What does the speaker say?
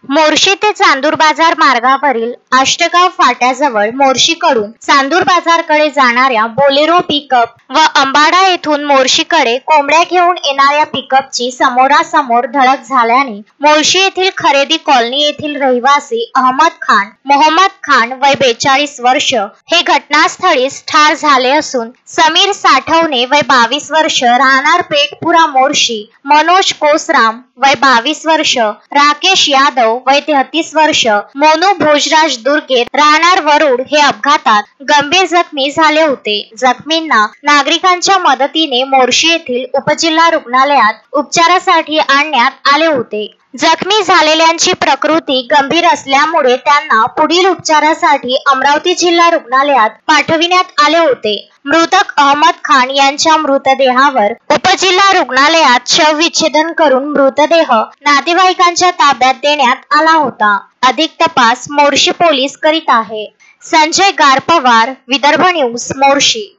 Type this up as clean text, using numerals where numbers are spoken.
मोर्शी ते चांदूर बाजार मार्गावरील आष्टगाव फाट्याजवळ मोर्शीकडून चांदूर बाजारकडे जाणाऱ्या बोलेरो पिकअप व अंबाडा येथून मोर्शीकडे कोंबड्या घेऊन येणाऱ्या पिकअपची समोरासमोर धडक झाल्याने मोर्शी येथील खरेदी कॉलनी येथील रहिवासी मोहम्मद खान वय 42 वर्ष हे घटनास्थळीच ठार झाले असून समीर साठवणे वय 22 वर्ष राहणार पेठपुरा मोर्शी, मनोज कोसराम वय 22 वर्ष, राकेश यादव वय 33 वर्ष, मोनू भोजराज दुर्गे राहणार वरुड हे अपघातात गंभीर जखमी झाले होते। जखमींना नागरिकांच्या मदतीने मोर्शी येथील उपजिल्हा रुग्णालयात उपचारासाठी आणण्यात आले होते। जखमी झालेल्यांची प्रकृती गंभीर असल्यामुळे त्यांना पुढील उपचारासाठी अमरावती जिल्हा रुग्णालयात पाठविण्यात आले होते। मृतक अहमद खान यांच्या मृतदेहावर उपजिल्हा रुग्णालयात शवविच्छेदन करून मृतदेह नातेवाईकांच्या ताब्यात देण्यात आला होता। अधिक तपास मोर्शी पोलीस करीत आहे। संजय गारपवार, विदर्भ न्यूज, मोर्शी।